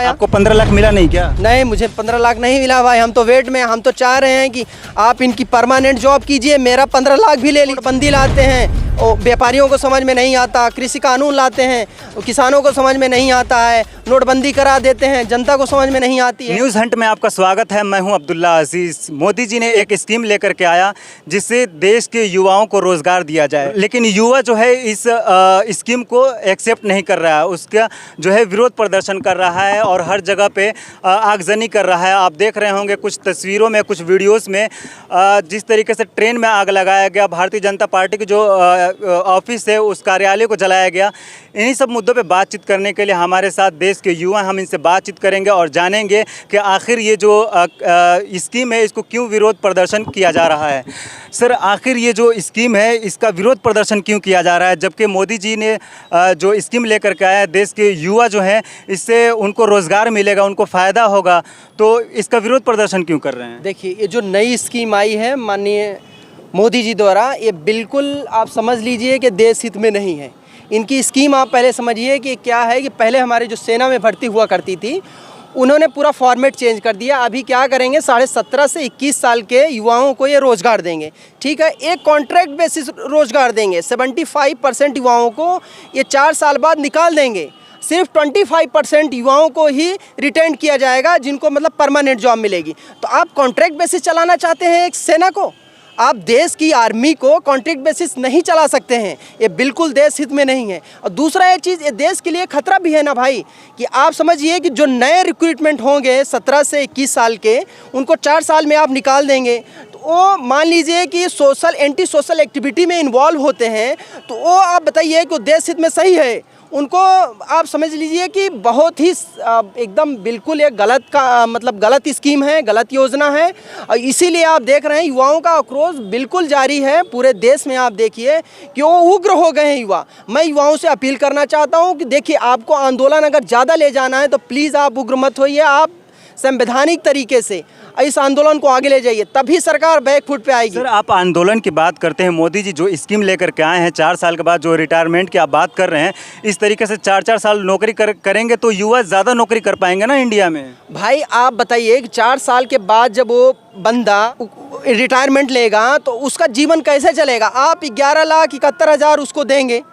आपको 15 लाख मिला नहीं क्या? नहीं, मुझे 15 लाख नहीं मिला भाई। हम तो वेट में, हम तो चाह रहे हैं कि आप इनकी परमानेंट जॉब कीजिए। मेरा 15 लाख भी ले ली। बंदी लाते हैं और व्यापारियों को समझ में नहीं आता, कृषि कानून लाते हैं किसानों को समझ में नहीं आता है, नोटबंदी करा देते हैं, जनता को समझ में नहीं आती है। न्यूज़ हंट में आपका स्वागत है। मैं हूं अब्दुल्ला अजीज़। मोदी जी ने एक स्कीम लेकर के आया जिससे देश के युवाओं को रोज़गार दिया जाए, लेकिन युवा जो है इस स्कीम को एक्सेप्ट नहीं कर रहा है। उसका जो है विरोध प्रदर्शन कर रहा है और हर जगह पे आगजनी कर रहा है। आप देख रहे होंगे कुछ तस्वीरों में, कुछ वीडियोज़ में जिस तरीके से ट्रेन में आग लगाया गया, भारतीय जनता पार्टी की जो ऑफिस है उस कार्यालय को जलाया गया। इन्हीं सब मुद्दों पे बातचीत करने के लिए हमारे साथ देश के युवा, हम इनसे बातचीत करेंगे और जानेंगे कि आखिर ये जो स्कीम है इसको क्यों विरोध प्रदर्शन किया जा रहा है। सर, आखिर ये जो स्कीम है इसका विरोध प्रदर्शन क्यों किया जा रहा है, जबकि मोदी जी ने जो स्कीम लेकर के आया है, देश के युवा जो हैं इससे उनको रोज़गार मिलेगा, उनको फ़ायदा होगा, तो इसका विरोध प्रदर्शन क्यों कर रहे हैं? देखिए, ये जो नई स्कीम आई है माननीय मोदी जी द्वारा, ये बिल्कुल आप समझ लीजिए कि देश हित में नहीं है। इनकी स्कीम आप पहले समझिए कि क्या है कि पहले हमारे जो सेना में भर्ती हुआ करती थी उन्होंने पूरा फॉर्मेट चेंज कर दिया। अभी क्या करेंगे, 17.5 से 21 साल के युवाओं को ये रोज़गार देंगे। ठीक है, एक कॉन्ट्रैक्ट बेसिस रोज़गार देंगे। 75% युवाओं को ये 4 साल बाद निकाल देंगे। सिर्फ 25% युवाओं को ही रिटेन किया जाएगा जिनको मतलब परमानेंट जॉब मिलेगी। तो आप कॉन्ट्रैक्ट बेसिस चलाना चाहते हैं एक सेना को? आप देश की आर्मी को कॉन्ट्रैक्ट बेसिस नहीं चला सकते हैं। ये बिल्कुल देश हित में नहीं है। और दूसरा एक चीज़, ये देश के लिए खतरा भी है ना भाई, कि आप समझिए कि जो नए रिक्रूटमेंट होंगे 17 से 21 साल के, उनको 4 साल में आप निकाल देंगे। तो वो मान लीजिए कि एंटी सोशल एक्टिविटी में इन्वॉल्व होते हैं, तो वो आप बताइए कि देश हित में सही है? उनको आप समझ लीजिए कि बहुत ही एकदम बिल्कुल एक गलत स्कीम है, गलत योजना है। और इसीलिए आप देख रहे हैं युवाओं का आक्रोश बिल्कुल जारी है पूरे देश में। आप देखिए कि वो उग्र हो गए हैं युवा। मैं युवाओं से अपील करना चाहता हूं कि देखिए, आपको आंदोलन अगर ज़्यादा ले जाना है तो प्लीज़ आप उग्र मत होइए। आप संवैधानिक तरीके से इस आंदोलन को आगे ले जाइए, तभी सरकार बैक फुट पे आएगी। सर, आप आंदोलन की बात करते हैं, मोदी जी जो स्कीम लेकर के आए हैं 4 साल के बाद जो रिटायरमेंट की आप बात कर रहे हैं, इस तरीके से 4-4 साल नौकरी करेंगे तो युवा ज़्यादा नौकरी कर पाएंगे ना इंडिया में? भाई आप बताइए कि 4 साल के बाद जब वो बंदा रिटायरमेंट लेगा तो उसका जीवन कैसे चलेगा? आप 11,71,000 उसको देंगे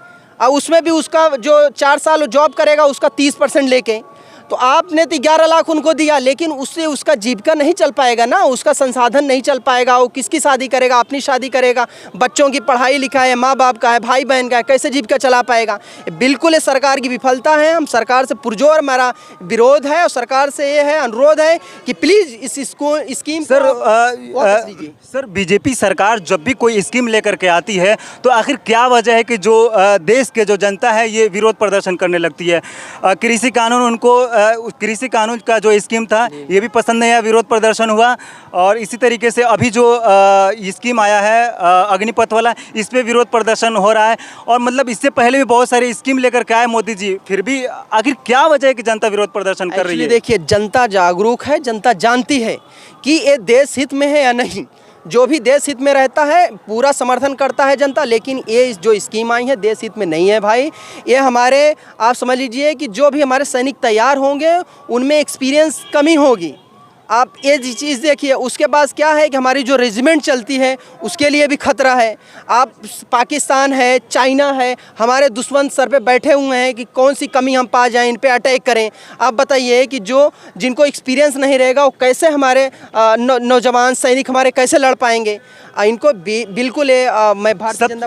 और उसमें भी उसका जो 4 साल जॉब करेगा उसका 30% लेके, तो आपने तो 11 लाख उनको दिया, लेकिन उससे उसका जीविका नहीं चल पाएगा ना, उसका संसाधन नहीं चल पाएगा। वो किसकी शादी करेगा? अपनी शादी करेगा। बच्चों की पढ़ाई लिखाई है, माँ बाप का है, भाई बहन का है, कैसे जीविका चला पाएगा? बिल्कुल ये सरकार की विफलता है। हम सरकार से पुरजोर हमारा विरोध है और सरकार से ये है अनुरोध है कि प्लीज़ इस स्कीम सर, बीजेपी सरकार जब भी कोई स्कीम लेकर के आती है तो आखिर क्या वजह है कि जो देश के जो जनता है ये विरोध प्रदर्शन करने लगती है? कृषि कानून, उनको कृषि कानून का जो स्कीम था ये भी पसंद नहीं आया, विरोध प्रदर्शन हुआ। और इसी तरीके से अभी जो स्कीम आया है अग्निपथ वाला, इस पे विरोध प्रदर्शन हो रहा है। और मतलब इससे पहले भी बहुत सारी स्कीम लेकर के आए मोदी जी, फिर भी आखिर क्या वजह है कि जनता विरोध प्रदर्शन कर रही है? देखिए, जनता जागरूक है, जनता जानती है कि ये देश हित में है या नहीं। जो भी देश हित में रहता है पूरा समर्थन करता है जनता, लेकिन ये जो स्कीम आई है देश हित में नहीं है भाई। ये हमारे, आप समझ लीजिए कि जो भी हमारे सैनिक तैयार होंगे उनमें एक्सपीरियंस कमी होगी। आप ये चीज़ देखिए। उसके बाद क्या है कि हमारी जो रेजिमेंट चलती है उसके लिए भी खतरा है। आप पाकिस्तान है, चाइना है, हमारे दुश्मन सर पे बैठे हुए हैं कि कौन सी कमी हम पा जाएं, इन पे अटैक करें। आप बताइए कि जिनको एक्सपीरियंस नहीं रहेगा वो कैसे हमारे नौजवान सैनिक हमारे कैसे लड़ पाएंगे? इनको बिल्कुल मैं भारतीय जनता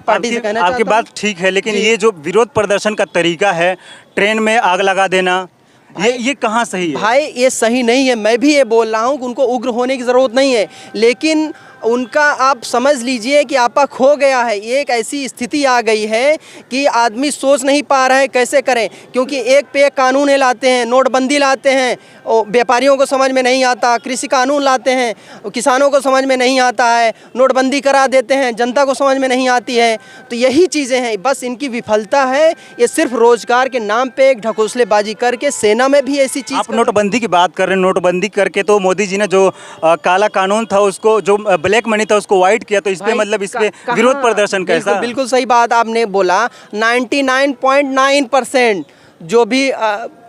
पार्टी से कहना चाहता हूं। आपकी बात ठीक है, लेकिन ये जो विरोध प्रदर्शन का तरीका है, ट्रेन में आग लगा देना, ये कहाँ सही है? भाई ये सही नहीं है। मैं भी ये बोल रहा हूँ कि उनको उग्र होने की ज़रूरत नहीं है, लेकिन उनका आप समझ लीजिए कि आपा खो गया है। एक ऐसी स्थिति आ गई है कि आदमी सोच नहीं पा रहा है कैसे करें, क्योंकि एक पे एक कानून लाते हैं, नोटबंदी लाते हैं, व्यापारियों को समझ में नहीं आता, कृषि कानून लाते हैं, किसानों को समझ में नहीं आता है, नोटबंदी करा देते हैं, जनता को समझ में नहीं आती है। तो यही चीज़ें हैं, बस इनकी विफलता है। ये सिर्फ रोजगार के नाम पे एक ढकोसलेबाजी करके, सेना में भी ऐसी चीज़। आप नोटबंदी की बात कर रहे हैं, नोटबंदी करके तो मोदी जी ने जो काला कानून था उसको, जो ब्लैक मनी था उसको वाइट किया, तो इस पे मतलब इस पे विरोध प्रदर्शन कैसा? बिल्कुल सही बात आपने बोला। 99.9% जो भी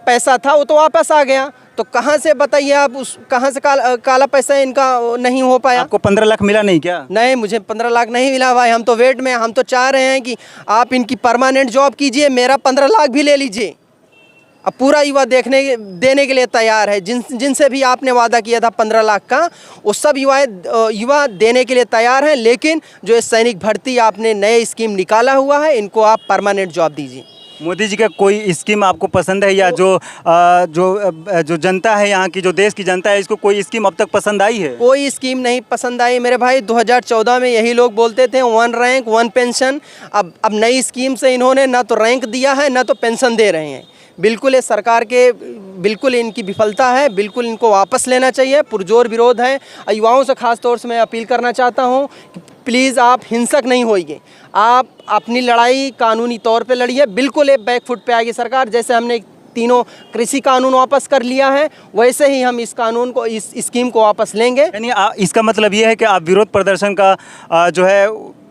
पैसा था वो तो वापस आ गया, तो कहाँ से बताइए आप, उस कहाँ से काला पैसा इनका नहीं हो पाया। आपको 15 लाख मिला नहीं क्या? नहीं, मुझे 15 लाख नहीं मिला भाई, हम तो वेट में, हम तो चाह रहे हैं कि आप इनकी परमानेंट जॉब कीजिए, मेरा 15 लाख भी ले लीजिए। अब पूरा युवा देने के लिए तैयार है, जिनसे भी आपने वादा किया था 15 लाख का, वो सब युवा देने के लिए तैयार हैं। लेकिन जो ये सैनिक भर्ती आपने नए स्कीम निकाला हुआ है, इनको आप परमानेंट जॉब दीजिए। मोदी जी का कोई स्कीम आपको पसंद है, या जो जनता है यहाँ की, जो देश की जनता है, इसको कोई स्कीम अब तक पसंद आई है? कोई स्कीम नहीं पसंद आई मेरे भाई। 2014 में यही लोग बोलते थे 1 रैंक 1 पेंशन। अब नई स्कीम से इन्होंने ना तो रैंक दिया है, ना तो पेंशन दे रहे हैं। बिल्कुल ये सरकार के, बिल्कुल इनकी विफलता है, बिल्कुल इनको वापस लेना चाहिए, पुरजोर विरोध है। युवाओं से खास तौर से मैं अपील करना चाहता हूँ कि प्लीज़ आप हिंसक नहीं होइए, आप अपनी लड़ाई कानूनी तौर पे लड़िए। बिल्कुल एक बैकफुट पे आएगी सरकार, जैसे हमने तीनों कृषि कानून वापस कर लिया है, वैसे ही हम इस कानून को, इस स्कीम को वापस लेंगे। यानी इसका मतलब ये है कि आप विरोध प्रदर्शन का जो है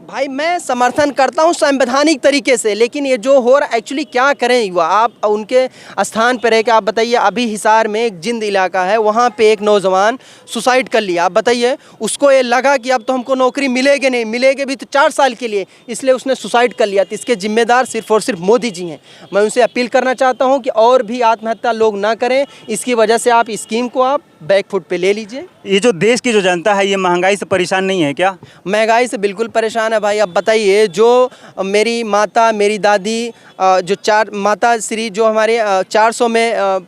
भाई मैं समर्थन करता हूँ संवैधानिक तरीके से, लेकिन ये जो हो रहा एक्चुअली क्या करें युवा। आप उनके स्थान पर रह के आप बताइए, अभी हिसार में एक जिंद इलाका है, वहाँ पे एक नौजवान सुसाइड कर लिया। आप बताइए, उसको ये लगा कि अब तो हमको नौकरी मिलेगी नहीं, मिलेगी भी तो 4 साल के लिए, इसलिए उसने सुसाइड कर लिया। तो इसके जिम्मेदार सिर्फ और सिर्फ मोदी जी हैं। मैं उनसे अपील करना चाहता हूँ कि और भी आत्महत्या लोग ना करें, इसकी वजह से आप स्कीम को आप बैकफुट पे ले लीजिए। ये जो देश की जो जनता है, ये महंगाई से परेशान नहीं है क्या? महंगाई से बिल्कुल परेशान है भाई। अब बताइए, जो मेरी माता, मेरी दादी, जो माता श्री जो हमारे 400 में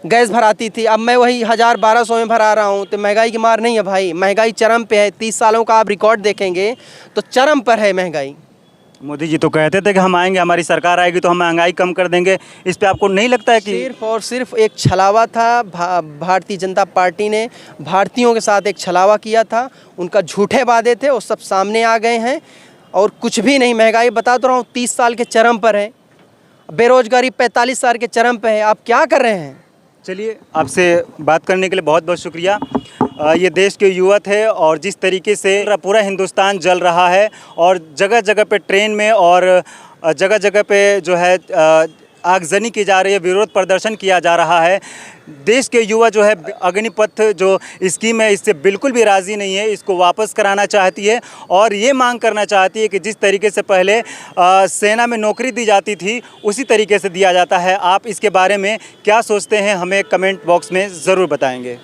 गैस भराती थी, अब मैं वही 1000-1200 में भरा रहा हूँ। तो महंगाई की मार नहीं है भाई, महंगाई चरम पे है। 30 सालों का आप रिकॉर्ड देखेंगे तो चरम पर है महंगाई। मोदी जी तो कहते थे कि हम आएंगे, हमारी सरकार आएगी तो हम महंगाई कम कर देंगे। इस पे आपको नहीं लगता है कि सिर्फ और सिर्फ एक छलावा था? भारतीय जनता पार्टी ने भारतीयों के साथ एक छलावा किया था, उनका झूठे वादे थे, वो सब सामने आ गए हैं और कुछ भी नहीं। महंगाई बता तो रहा हूँ 30 साल के चरम पर है, बेरोजगारी 45 साल के चरम पर है। आप क्या कर रहे हैं? चलिए, आपसे बात करने के लिए बहुत बहुत शुक्रिया। ये देश के युवा थे, और जिस तरीके से पूरा हिंदुस्तान जल रहा है, और जगह जगह पे ट्रेन में और जगह जगह पे जो है आगजनी की जा रही है, विरोध प्रदर्शन किया जा रहा है। देश के युवा जो है अग्निपथ जो स्कीम है, इससे बिल्कुल भी राज़ी नहीं है, इसको वापस कराना चाहती है, और ये मांग करना चाहती है कि जिस तरीके से पहले सेना में नौकरी दी जाती थी, उसी तरीके से दिया जाता है। आप इसके बारे में क्या सोचते हैं, हमें कमेंट बॉक्स में ज़रूर बताएंगे।